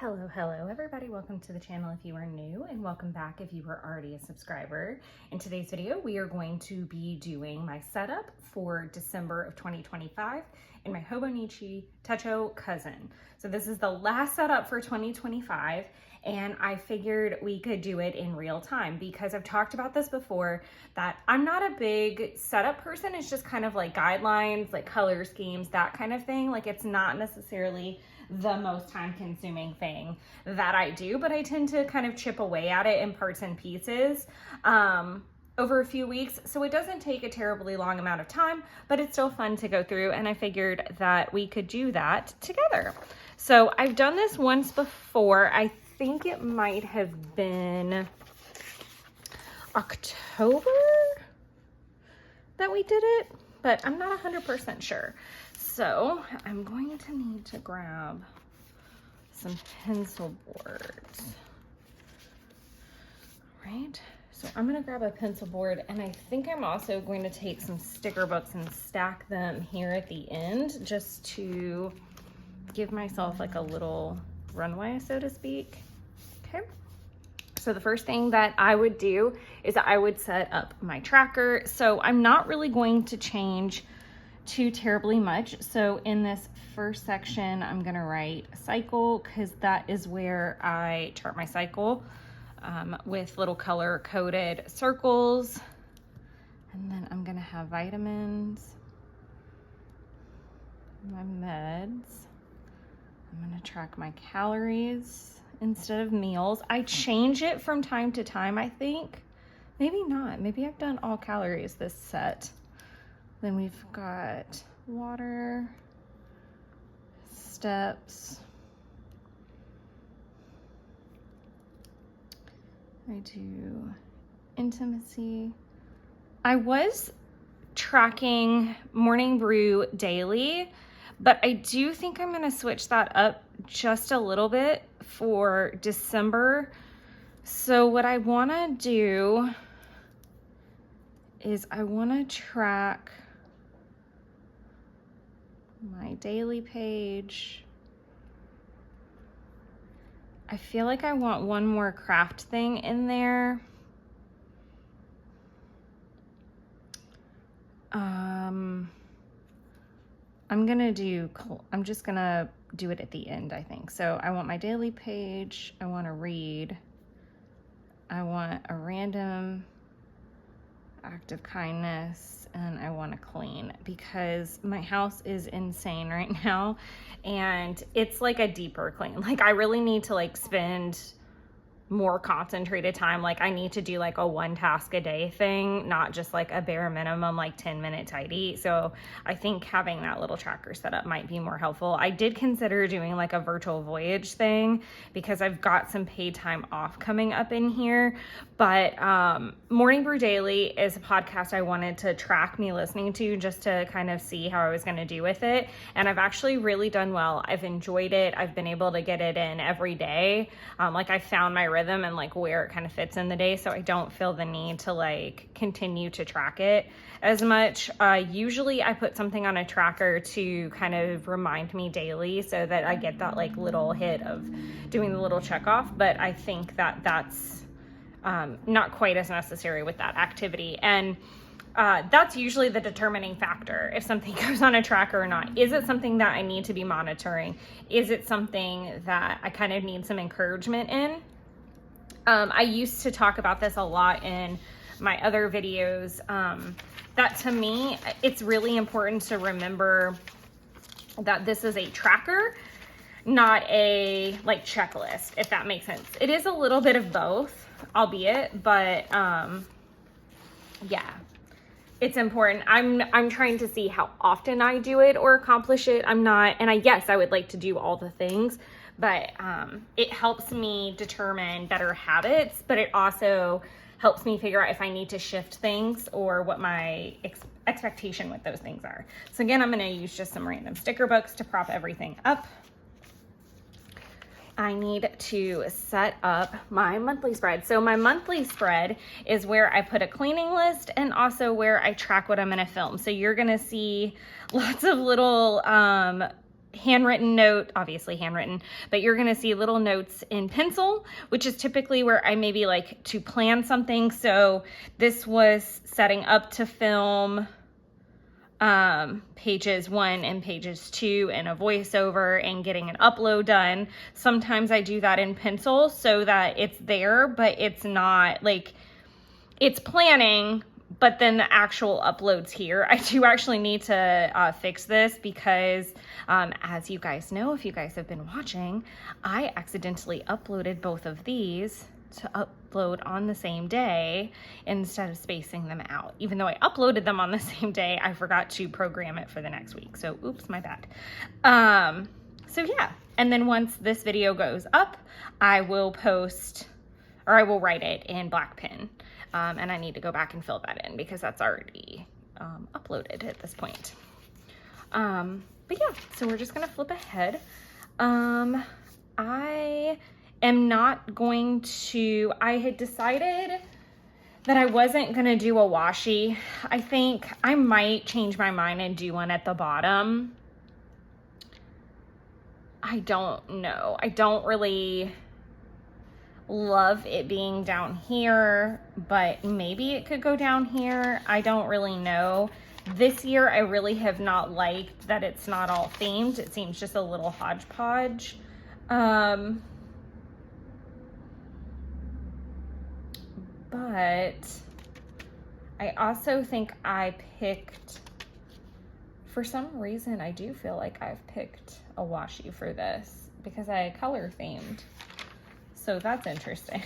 Hello everybody, welcome to the channel if you are new, and welcome back if you were already a subscriber. In today's video we are going to be doing my setup for December of 2025 in my Hobonichi Techo Cousin. So this is the last setup for 2025, and I figured we could do it in real time because I've talked about this before, that I'm not a big setup person. It's just kind of like guidelines, like color schemes, that kind of thing. Like, it's not necessarily the most time consuming thing that I do, but I tend to kind of chip away at it in parts and pieces over a few weeks. So it doesn't take a terribly long amount of time, but it's still fun to go through, and I figured that we could do that together. So I've done this once before. I think it might have been October that we did it, but I'm not 100% sure. So I'm going to need to grab some pencil boards. Right, so I'm gonna grab a pencil board, and I think I'm also going to take some sticker books and stack them here at the end, just to give myself like a little runway, so to speak. Okay, so the first thing that I would do is I would set up my tracker. So I'm not really going to change too terribly much. So in this first section, I'm gonna write cycle, because that is where I chart my cycle with little color coded circles. And then I'm gonna have vitamins, my meds. I'm gonna track my calories instead of meals. I change it from time to time, I think. Maybe not, maybe I've done all calories this set. Then we've got water, steps. I do intimacy. I was tracking morning brew daily, but I do think I'm gonna switch that up just a little bit for December. So what I wanna do is I wanna track my daily page. I feel like I want one more craft thing in there. I'm just gonna do it at the end, I think. So I want my daily page, I want to read, I want a random act of kindness, and I want to clean, because my house is insane right now, and it's like a deeper clean. Like, I really need to like spend more concentrated time. Like, I need to do like a one task a day thing, not just like a bare minimum like 10-minute tidy. So I think having that little tracker set up might be more helpful. I did consider doing like a virtual voyage thing, because I've got some paid time off coming up in here. But Morning Brew Daily is a podcast I wanted to track me listening to, just to kind of see how I was going to do with it. And I've actually really done well. I've enjoyed it. I've been able to get it in every day. Like, I found my rhythm and like where it kind of fits in the day, so I don't feel the need to like continue to track it as much. Usually I put something on a tracker to kind of remind me daily, so that I get that like little hit of doing the little check off. But I think that that's not quite as necessary with that activity. And that's usually the determining factor if something goes on a tracker or not. Is it something that I need to be monitoring? Is it something that I kind of need some encouragement in? I used to talk about this a lot in my other videos, that to me, it's really important to remember that this is a tracker, not a like checklist, if that makes sense. It is a little bit of both, albeit, but yeah, it's important. I'm trying to see how often I do it or accomplish it. I'm not, and yes, I would like to do all the things, but it helps me determine better habits, but it also helps me figure out if I need to shift things or what my expectation with those things are. So again, I'm gonna use just some random sticker books to prop everything up. I need to set up my monthly spread. So my monthly spread is where I put a cleaning list and also where I track what I'm gonna film. So you're gonna see lots of little handwritten note, obviously handwritten, but you're gonna see little notes in pencil, which is typically where I maybe like to plan something. So this was setting up to film pages 1 and pages 2 and a voiceover and getting an upload done. Sometimes I do that in pencil so that it's there, but it's not like, it's planning, but then the actual uploads here. I do actually need to fix this because as you guys know, if you guys have been watching, I accidentally uploaded both of these to upload on the same day instead of spacing them out. Even though I uploaded them on the same day, I forgot to program it for the next week. So oops, my bad. So yeah, and then once this video goes up, I will post, or I will write it in black pen. And I need to go back and fill that in because that's already uploaded at this point. But yeah, so we're just gonna flip ahead. I am not going to, I had decided that I wasn't gonna do a washi. I think I might change my mind and do one at the bottom. I don't know. I don't really love it being down here, but maybe it could go down here. I don't really know. This year, I really have not liked that it's not all themed. It seems just a little hodgepodge. But I also think I picked, for some reason, I do feel like I've picked a washi for this because I color themed. So that's interesting.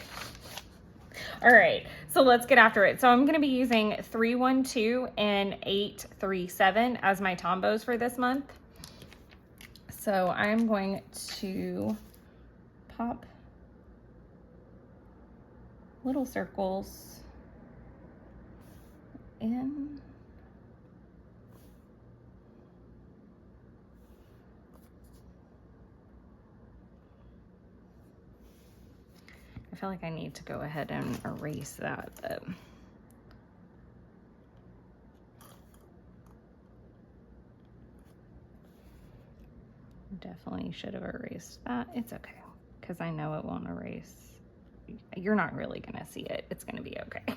All right, so let's get after it. So I'm gonna be using 312 and 837 as my tombos for this month. So I'm going to pop little circles in. I feel like I need to go ahead and erase that, but definitely should have erased that. It's okay, because I know it won't erase. You're not really gonna see it. It's gonna be okay.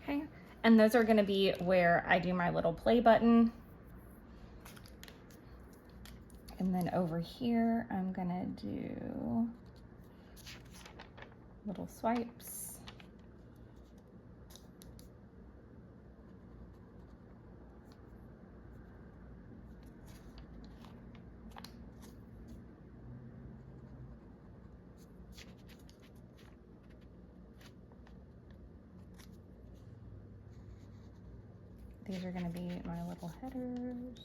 Okay, and those are gonna be where I do my little play button. And then over here, I'm gonna do little swipes. These are going to be my little headers.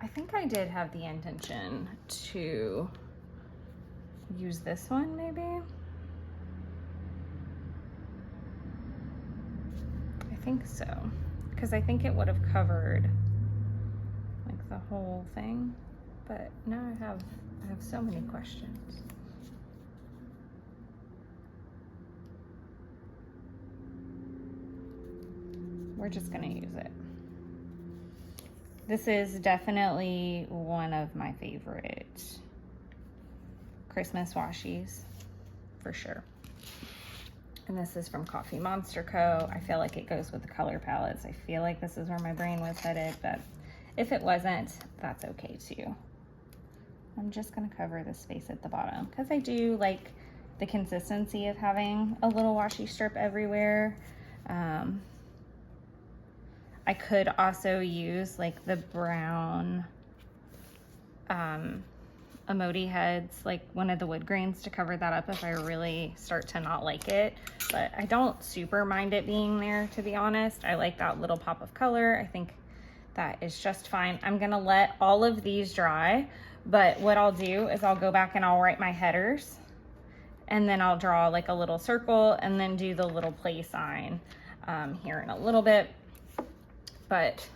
I think I did have the intention to use this one maybe. I think so, because I think it would have covered like the whole thing. But now I have so many questions. We're just gonna use it. This is definitely one of my favorite Christmas washis, for sure. And this is from Coffee Monster Co. I feel like it goes with the color palettes. I feel like this is where my brain was headed, but if it wasn't, that's okay too. I'm just gonna cover the space at the bottom because I do like the consistency of having a little washi strip everywhere. I could also use like the brown emoji heads, like one of the wood grains, to cover that up if I really start to not like it. But I don't super mind it being there, to be honest. I like that little pop of color. I think that is just fine. I'm gonna let all of these dry, but what I'll do is I'll go back and I'll write my headers, and then I'll draw like a little circle and then do the little play sign here in a little bit. But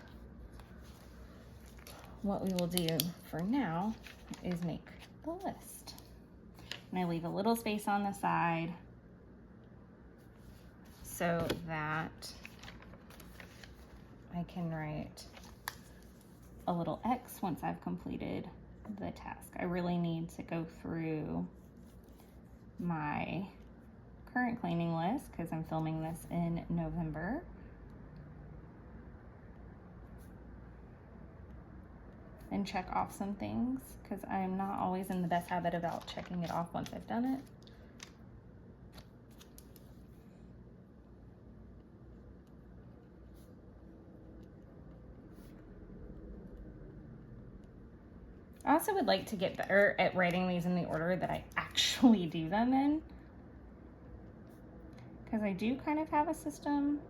what we will do for now is make the list. And I leave a little space on the side so that I can write a little X once I've completed the task. I really need to go through my current cleaning list because I'm filming this in November. And check off some things because I'm not always in the best habit about checking it off once I've done it. I also would like to get better at writing these in the order that I actually do them in, because I do kind of have a system.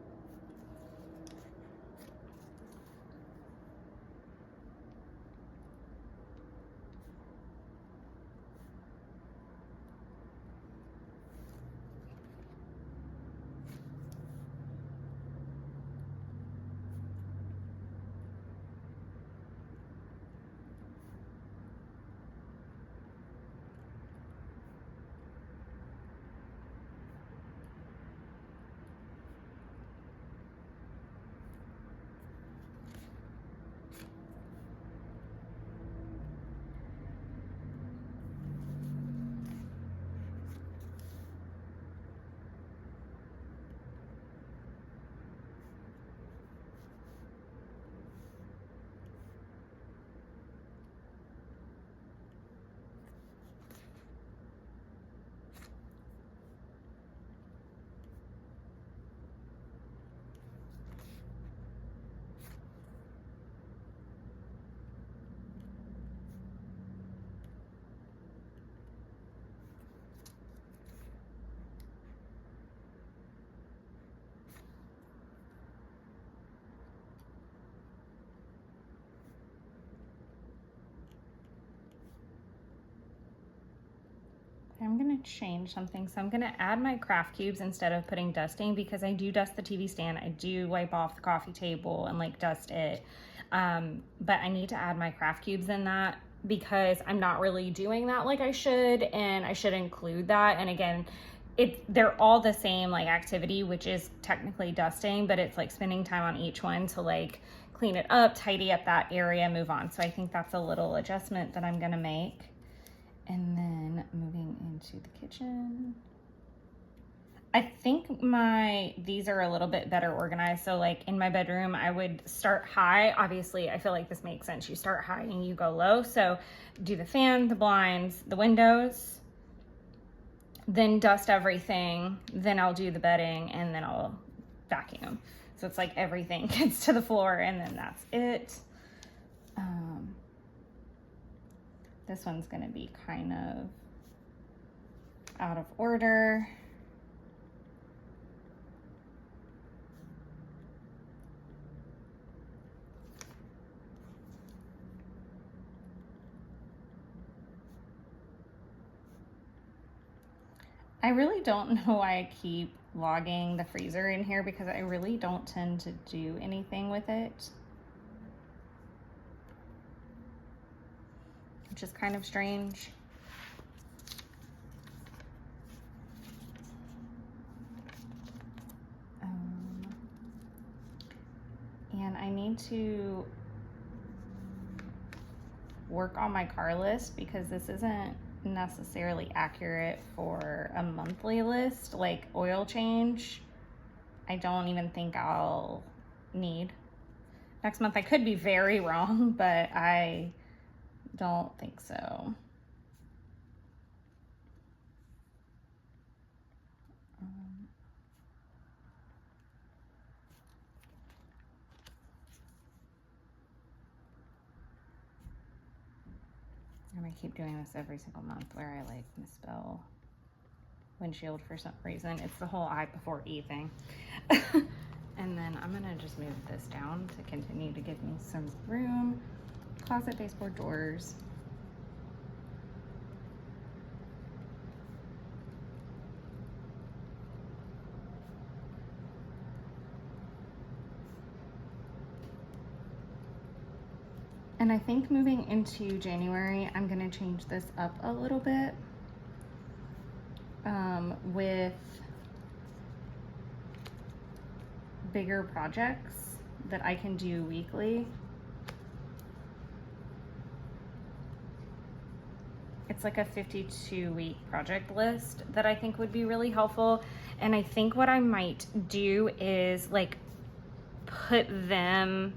I'm gonna change something. So I'm gonna add my craft cubes instead of putting dusting, because I do dust the TV stand. I do wipe off the coffee table and like dust it. But I need to add my craft cubes in that because I'm not really doing that like I should, and I should include that. And again, they're all the same like activity, which is technically dusting, but it's like spending time on each one to like clean it up, tidy up that area, move on. So I think that's a little adjustment that I'm gonna make. And then moving into the kitchen. I think these are a little bit better organized. So like in my bedroom, I would start high. Obviously, I feel like this makes sense. You start high and you go low. So do the fan, the blinds, the windows, then dust everything. Then I'll do the bedding and then I'll vacuum. So it's like everything gets to the floor and then that's it. This one's gonna be kind of out of order. I really don't know why I keep logging the freezer in here because I really don't tend to do anything with it, which is kind of strange. And I need to work on my car list because this isn't necessarily accurate for a monthly list, like oil change. I don't even think I'll need next month. I could be very wrong, but I don't think so. I'm gonna keep doing this every single month where I like misspell windshield for some reason. It's the whole I before E thing. And then I'm gonna just move this down to continue to give me some room. Closet baseboard doors. And I think moving into January, I'm gonna change this up a little bit. with bigger projects that I can do weekly. It's like a 52-week project list that I think would be really helpful. And I think what I might do is like put them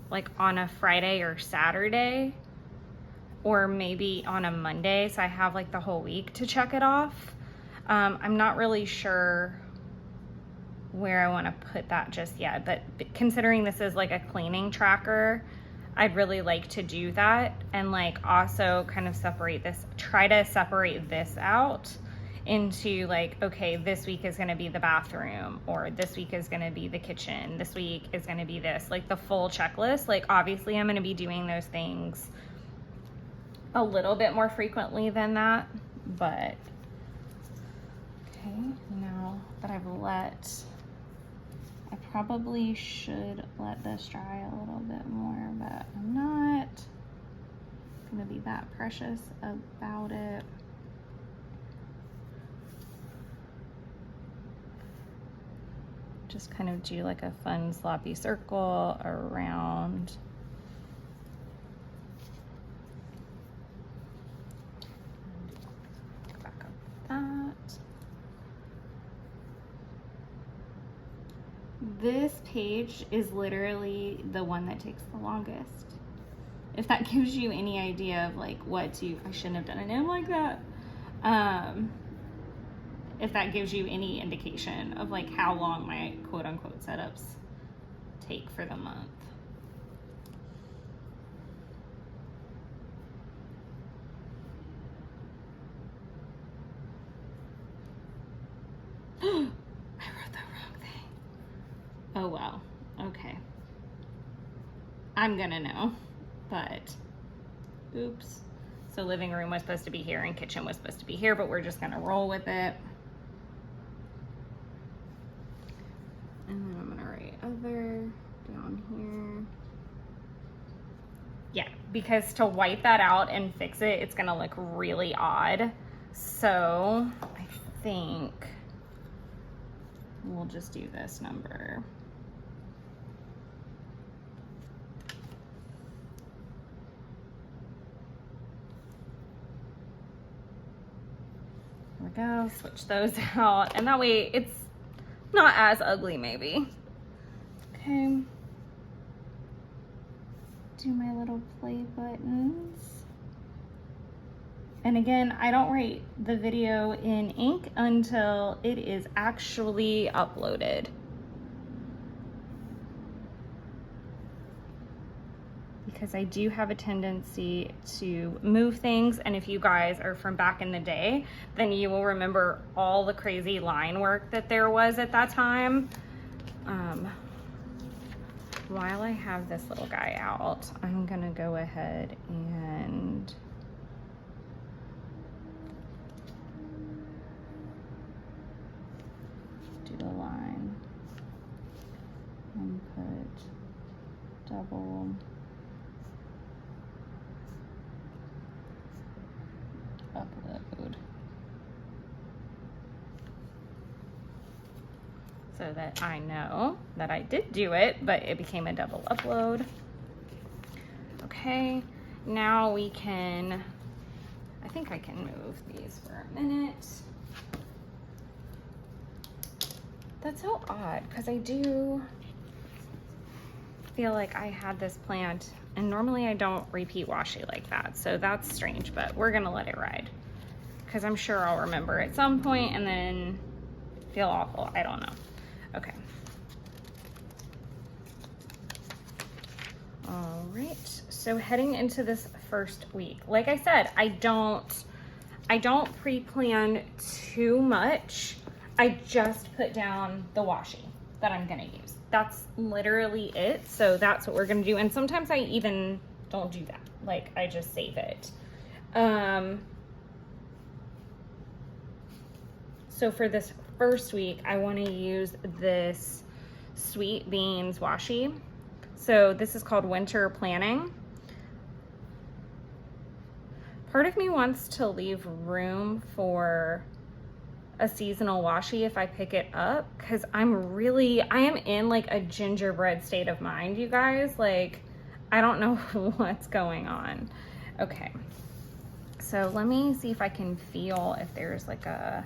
like on a Friday or Saturday, or maybe on a Monday, so I have like the whole week to check it off. I'm not really sure where I want to put that just yet, but considering this is like a cleaning tracker, I'd really like to do that, and like also kind of try to separate this out into like, okay, this week is going to be the bathroom, or this week is going to be the kitchen, this week is going to be this, like the full checklist. Like obviously I'm going to be doing those things a little bit more frequently than that, but okay, now that I probably should let this dry a little bit more, but I'm not gonna be that precious about it. Just kind of do like a fun sloppy circle around. Back up that. This page is literally the one that takes the longest. If that gives you any idea of like I shouldn't have done a name like that. If that gives you any indication of like how long my quote unquote setups take for the month. I wrote the wrong thing. Oh well, okay. I'm gonna know, but oops. So living room was supposed to be here and kitchen was supposed to be here, but we're just gonna roll with it. And then I'm gonna write other down here. Yeah, because to wipe that out and fix it, it's gonna look really odd. So I think we'll just do this number. There we go, switch those out, and that way it's not as ugly maybe. Okay, do my little play buttons. And again, I don't write the video in ink until it is actually uploaded. Because I do have a tendency to move things, and if you guys are from back in the day, then you will remember all the crazy line work that there was at that time. While I have this little guy out, I'm gonna go ahead and do the line and put double upload so that I know that I did do it, but it became a double upload. Okay, now we can, I think I can move these for a minute. That's so odd, because I do feel like I had this planned, and normally I don't repeat washi like that, so that's strange, but we're gonna let it ride, because I'm sure I'll remember at some point and then feel awful. I don't know. Okay. All right, so heading into this first week, like I said, I don't pre-plan too much. I just put down the washi that I'm gonna use. That's literally it. So that's what we're gonna do. And sometimes I even don't do that. Like I just save it. So for this first week, I wanna use this Sweet Beans washi. So this is called Winter Planning. Part of me wants to leave room for a seasonal washi if I pick it up, because I am in like a gingerbread state of mind, you guys. Like, I don't know what's going on. Okay, so let me see if I can feel if there's like a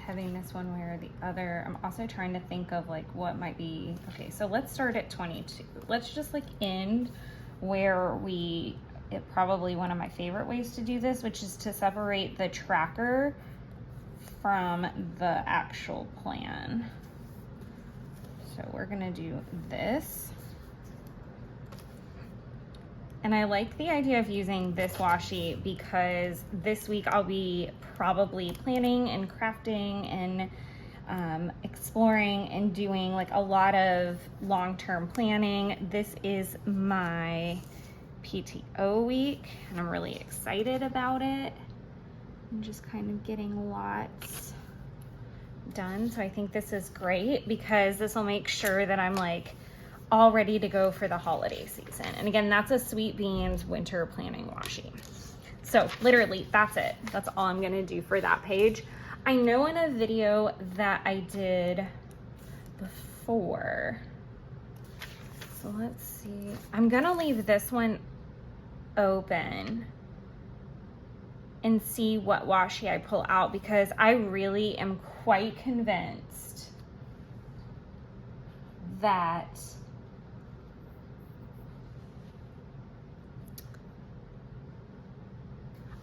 heaviness one way or the other. I'm also trying to think of like what might be. Okay, so let's start at 22. Let's just like end where probably one of my favorite ways to do this, which is to separate the tracker from the actual plan. So we're gonna do this. And I like the idea of using this washi because this week I'll be probably planning and crafting and exploring and doing like a lot of long-term planning. This is my PTO week and I'm really excited about it. I'm just kind of getting lots done. So I think this is great because this will make sure that I'm like all ready to go for the holiday season. And again, that's a Sweet Beans winter planning washi. So literally that's it. That's all I'm gonna do for that page. I know in a video that I did before, so let's see. I'm gonna leave this one open and see what washi I pull out because I really am quite convinced that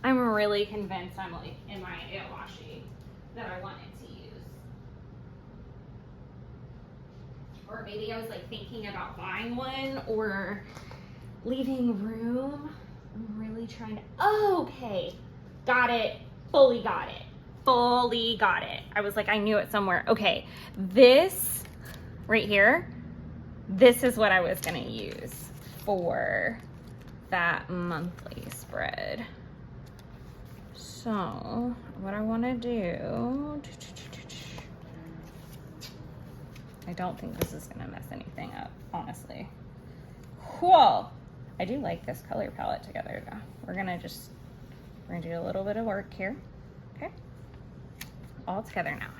I'm really convinced I'm like in my washi that I wanted to use. Or maybe I was like thinking about buying one or leaving room. I'm really trying to, oh, okay, got it, fully got it, fully got it. I was like, I knew it somewhere. Okay, this right here, this is what I was gonna use for that monthly spread. So what I want to do, I don't think this is going to mess anything up, honestly. Cool. I do like this color palette together though. We're going to do a little bit of work here. Okay. All together now.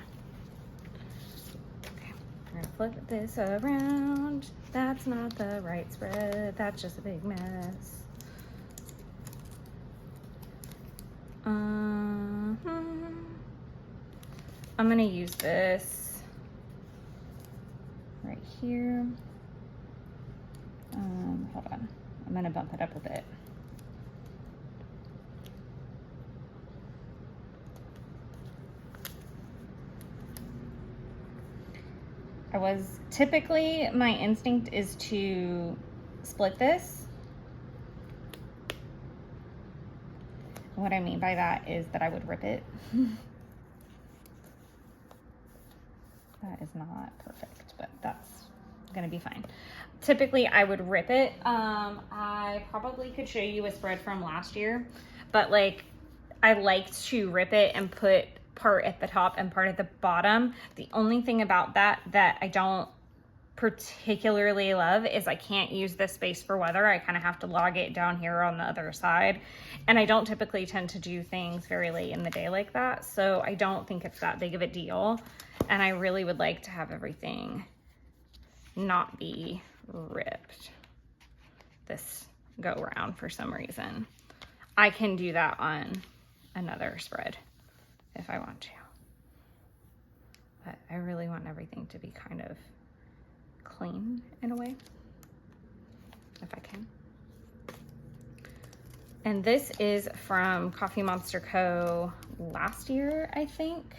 Okay. We're going to flip this around. That's not the right spread. That's just a big mess. I'm gonna use this right here. Hold on, I'm gonna bump it up a bit. Typically my instinct is to split this. What I mean by that is that I would rip it. That is not perfect, but that's gonna be fine. Typically I would rip it. I probably could show you a spread from last year, but like I like to rip it and put part at the top and part at the bottom. The only thing about that I don't particularly love is I can't use this space for weather. I kind of have to log it down here on the other side. And I don't typically tend to do things very late in the day like that. So I don't think it's that big of a deal. And I really would like to have everything not be ripped this go around for some reason. I can do that on another spread if I want to. But I really want everything to be kind of clean in a way, if I can. And this is from Coffee Monster Co. last year, I think.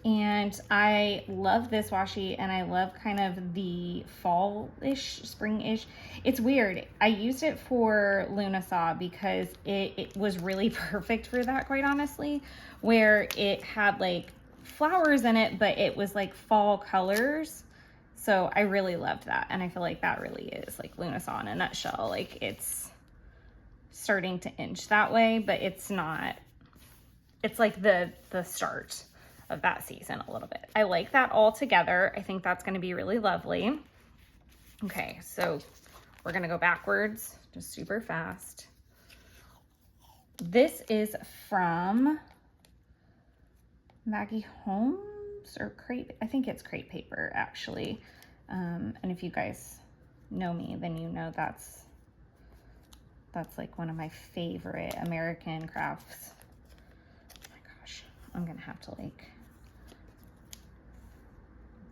And I love this washi and I love kind of the fall-ish, spring-ish. It's weird. I used it for Lunasaw because it was really perfect for that, quite honestly, where it had like flowers in it, but it was like fall colors. So I really loved that. And I feel like that really is like Lunasaw in a nutshell. Like it's starting to inch that way, but it's not, it's like the start of that season a little bit. I like that all together. I think that's gonna be really lovely. Okay, so we're gonna go backwards, just super fast. This is from Maggie Holmes or Crate. I think it's Crate Paper actually. And if you guys know me, then you know that's like one of my favorite American crafts. Oh my gosh, I'm gonna have to like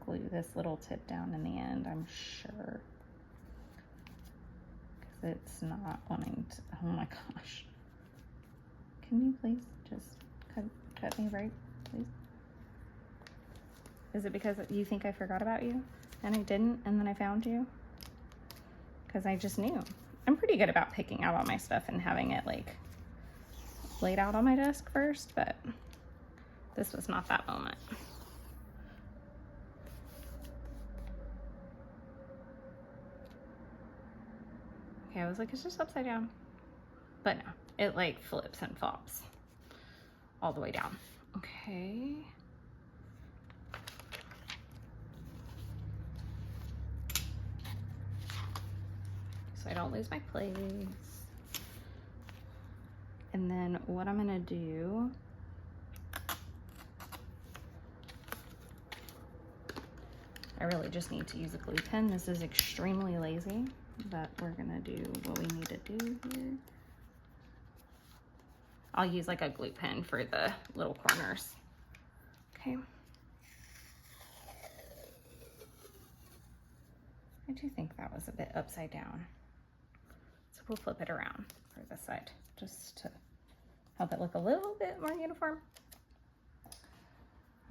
glue this little tip down in the end, I'm sure. Because it's not wanting to, oh my gosh. Can you please just cut me right, please? Is it because you think I forgot about you and I didn't, and then I found you? Because I just knew. I'm pretty good about picking out all my stuff and having it like laid out on my desk first, but this was not that moment. Okay, I was like, it's just upside down. But no, it like flips and flops all the way down. Okay. So I don't lose my place. And then what I'm gonna do, I really just need to use a glue pen. This is extremely lazy, but we're gonna do what we need to do here. I'll use like a glue pen for the little corners. Okay. I do think that was a bit upside down. So we'll flip it around for this side, just to help it look a little bit more uniform.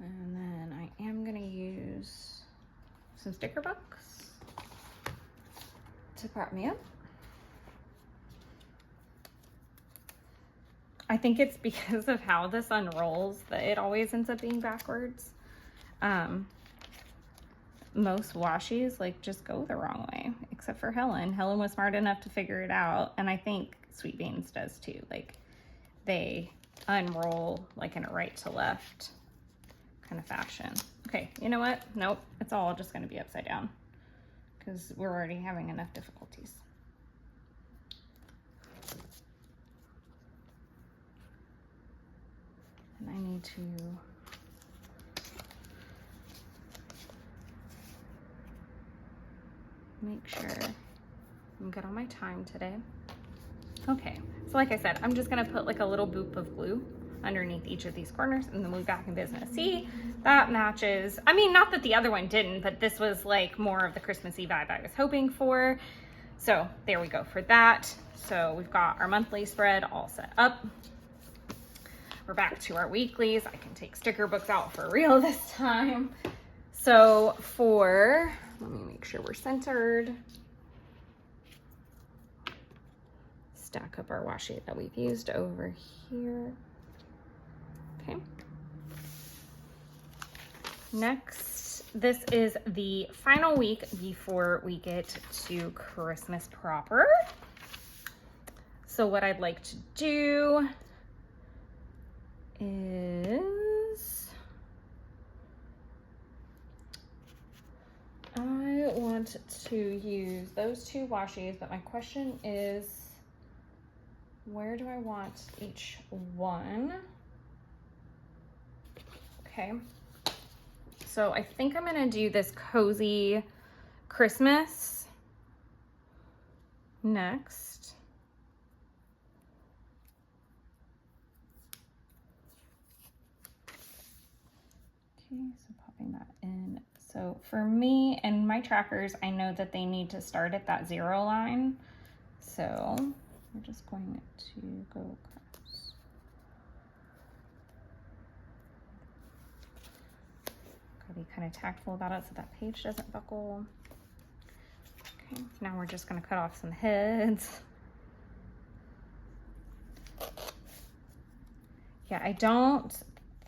And then I am gonna use some sticker books to prop me up. I think it's because of how this unrolls that it always ends up being backwards. Most washies like just go the wrong way, except for Helen. Helen was smart enough to figure it out, and I think Sweet Beans does too. Like they unroll like in a right to left kind of fashion. Okay, you know what? Nope, it's all just gonna be upside down because we're already having enough difficulties. And I need to make sure I'm good on my time today. Okay, so like I said, I'm just gonna put like a little boop of glue underneath each of these corners and then we'll be back in business. See, that matches. I mean, not that the other one didn't, but this was like more of the Christmassy vibe I was hoping for. So there we go for that. So we've got our monthly spread all set up. We're back to our weeklies. I can take sticker books out for real this time. So let me make sure we're centered. Stack up our washi that we've used over here. Okay. Next, this is the final week before we get to Christmas proper. So what I'd like to do is I want to use those two washies, but my question is, where do I want each one? Okay, so I think I'm gonna do this Cozy Christmas next. Okay, so popping that in. So for me and my trackers, I know that they need to start at that 0 line. So we're just going to go across. Gotta be kind of tactful about it so that page doesn't buckle. Okay, now we're just gonna cut off some heads. Yeah, I don't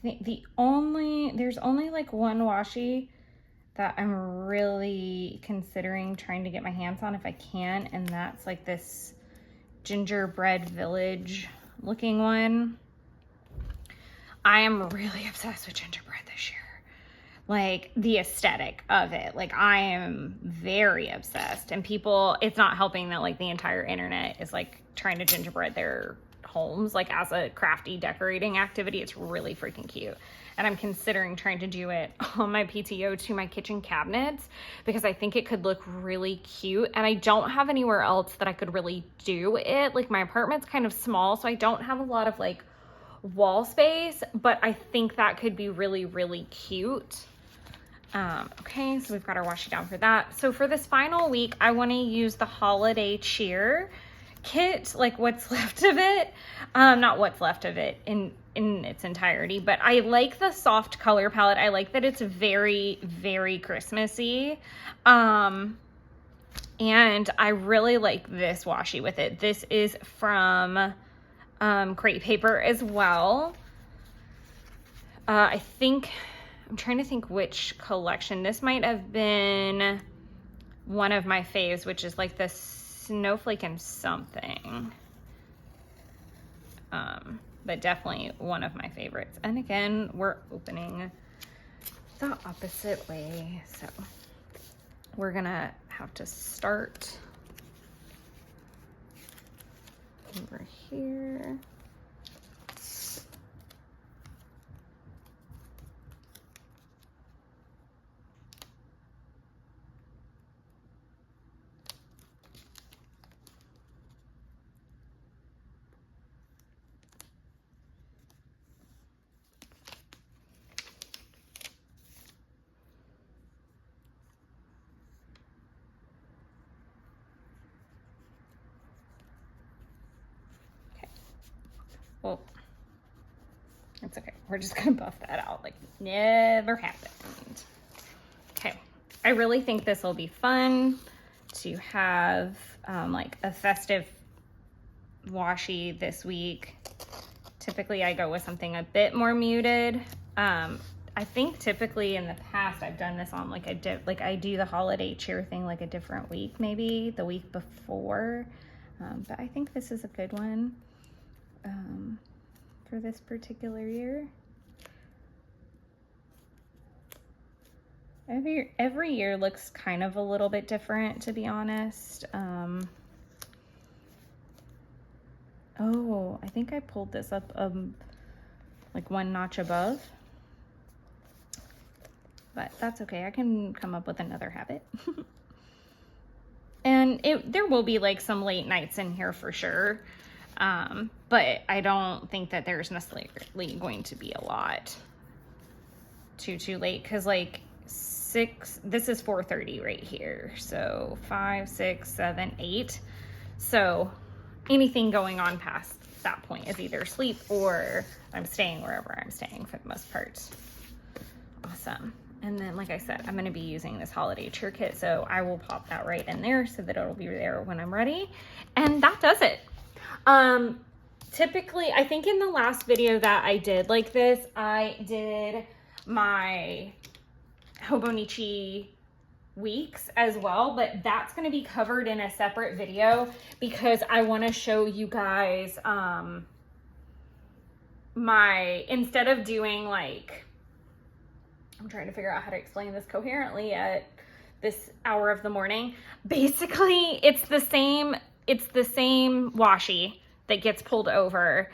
think there's only like one washi that I'm really considering trying to get my hands on if I can, and that's like this gingerbread village looking one. I am really obsessed with gingerbread this year. Like the aesthetic of it. Like I am very obsessed, and people, it's not helping that like the entire internet is like trying to gingerbread their homes, like as a crafty decorating activity. It's really freaking cute. And I'm considering trying to do it on my PTO to my kitchen cabinets because I think it could look really cute. And I don't have anywhere else that I could really do it. Like my apartment's kind of small, so I don't have a lot of like wall space, but I think that could be really, really cute. Okay, so we've got our washi down for that. So for this final week, I want to use the holiday cheer kit, like what's left of it. Not what's left of it in its entirety, but I like the soft color palette. I like that it's very, very Christmassy. And I really like this washi with it. This is from Crate Paper as well. I think, I'm trying to think which collection. This might have been one of my faves, which is like the Snowflake and something. But definitely one of my favorites. And again, we're opening the opposite way. So we're gonna have to start over here. Well, it's okay. We're just gonna buff that out like never happened. Okay, I really think this will be fun to have like a festive washi this week. Typically I go with something a bit more muted. I think typically in the past I've done this on like like I do the holiday cheer thing like a different week, maybe the week before. But I think this is a good one. For this particular year. Every year looks kind of a little bit different, to be honest. Oh, I think I pulled this up like one notch above. But that's okay. I can come up with another habit. And there will be like some late nights in here for sure. But I don't think that there's necessarily going to be a lot too late, because like this is 4:30 right here, so 5, 6, 7, 8, so anything going on past that point is either sleep or I'm staying wherever I'm staying for the most part. Awesome. And then like I said, I'm going to be using this holiday cheer kit, so I will pop that right in there so that it'll be there when I'm ready. And that does it. Typically, I think in the last video that I did like this, I did my Hobonichi weeks as well, but that's going to be covered in a separate video because I want to show you guys, instead of doing like, I'm trying to figure out how to explain this coherently at this hour of the morning. Basically, it's the same washi that gets pulled over.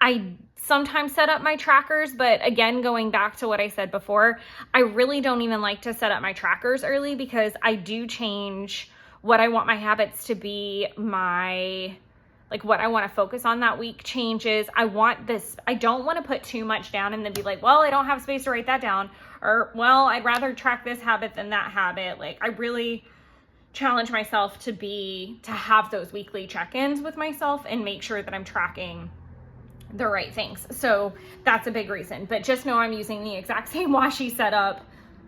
I sometimes set up my trackers, but again, going back to what I said before, I really don't even like to set up my trackers early because I do change what I want my habits to be, like what I want to focus on that week changes. I don't want to put too much down and then be like, well, I don't have space to write that down, or well, I'd rather track this habit than that habit. Like I really challenge myself to have those weekly check-ins with myself and make sure that I'm tracking the right things. So that's a big reason, but just know I'm using the exact same washi setup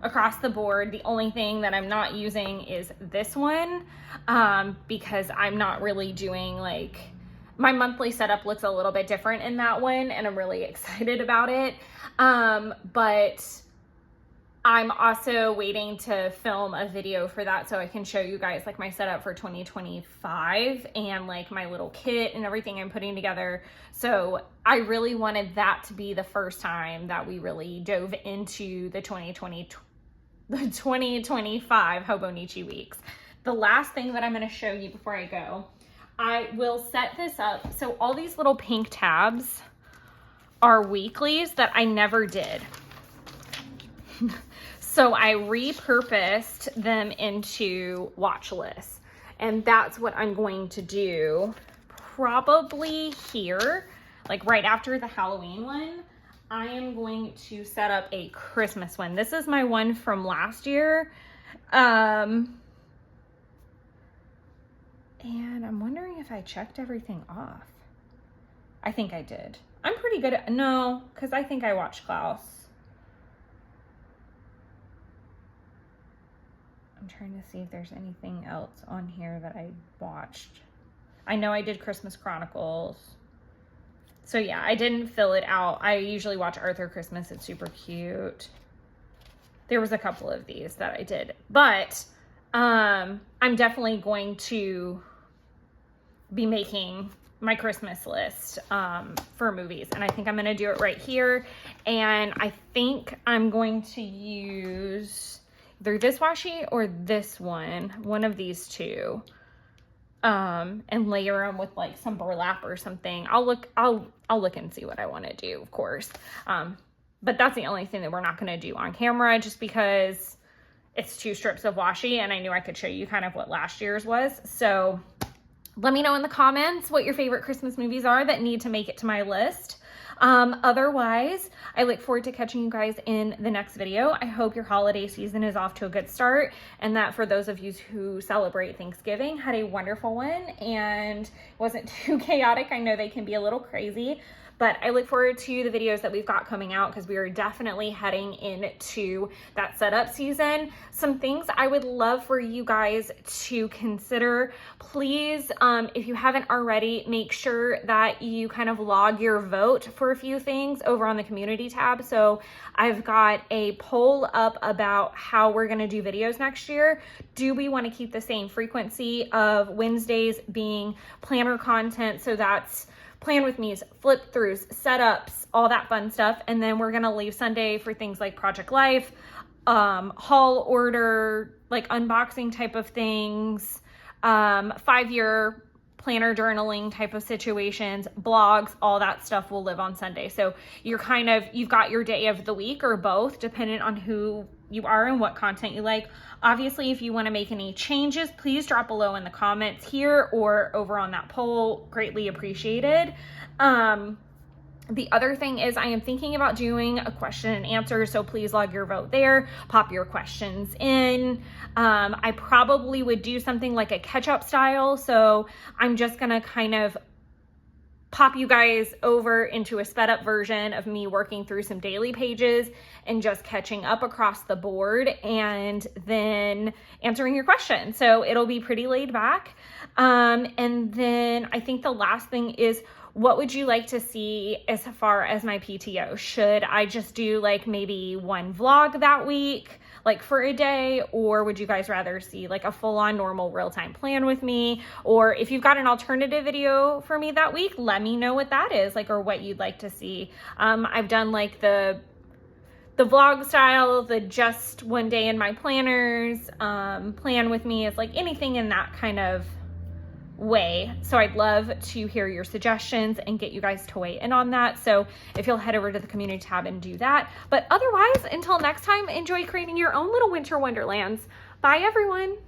across the board. The only thing that I'm not using is this one, because I'm not really doing like, my monthly setup looks a little bit different in that one and I'm really excited about it. But I'm also waiting to film a video for that so I can show you guys like my setup for 2025 and like my little kit and everything I'm putting together. So I really wanted that to be the first time that we really dove into the 2025 Hobonichi weeks. The last thing that I'm going to show you before I go, I will set this up. So all these little pink tabs are weeklies that I never did. So I repurposed them into watch lists. And that's what I'm going to do probably here, like right after the Halloween one. I am going to set up a Christmas one. This is my one from last year. And I'm wondering if I checked everything off. I think I did. I'm pretty good at, no, because I think I watched Klaus. I'm trying to see if there's anything else on here that I watched. I know I did Christmas Chronicles. So yeah, I didn't fill it out. I usually watch Arthur Christmas. It's super cute. There was a couple of these that I did, but I'm definitely going to be making my Christmas list for movies, and I think I'm going to do it right here. And I think I'm going to use either this washi or this one of these two, and layer them with like some burlap or something. I'll look and see what I want to do, of course. But that's the only thing that we're not going to do on camera, just because it's 2 strips of washi, and I knew I could show you kind of what last year's was. So let me know in the comments what your favorite Christmas movies are that need to make it to my list. Otherwise, I look forward to catching you guys in the next video. I hope your holiday season is off to a good start, and that for those of you who celebrate Thanksgiving, had a wonderful one and wasn't too chaotic. I know they can be a little crazy, but I look forward to the videos that we've got coming out, because we are definitely heading into that setup season. Some things I would love for you guys to consider. Please, if you haven't already, make sure that you kind of log your vote for a few things over on the community tab. So I've got a poll up about how we're gonna do videos next year. Do we wanna keep the same frequency of Wednesdays being planner content? So that's plan with me's, flip throughs, setups, all that fun stuff. And then we're gonna leave Sunday for things like Project Life, haul order, like unboxing type of things, 5-year planner journaling type of situations, blogs, all that stuff will live on Sunday. So you've got your day of the week or both, depending on who you are and what content you like. Obviously, if you want to make any changes, please drop below in the comments here or over on that poll. Greatly appreciated. The other thing is I am thinking about doing a question and answer, so please log your vote there, pop your questions in. I probably would do something like a catch-up style, so I'm just gonna kind of pop you guys over into a sped up version of me working through some daily pages and just catching up across the board and then answering your questions. So it'll be pretty laid back. And then I think the last thing is, what would you like to see as far as my PTO? Should I just do like maybe one vlog that week, like for a day, or would you guys rather see like a full-on normal real-time plan with me? Or if you've got an alternative video for me that week, let me know what that is, like, or what you'd like to see. I've done like the vlog style, the just one day in my planners, plan with me, is like anything in that kind of way. So I'd love to hear your suggestions and get you guys to weigh in on that. So if you'll head over to the community tab and do that. But otherwise, until next time, enjoy creating your own little winter wonderlands. Bye everyone.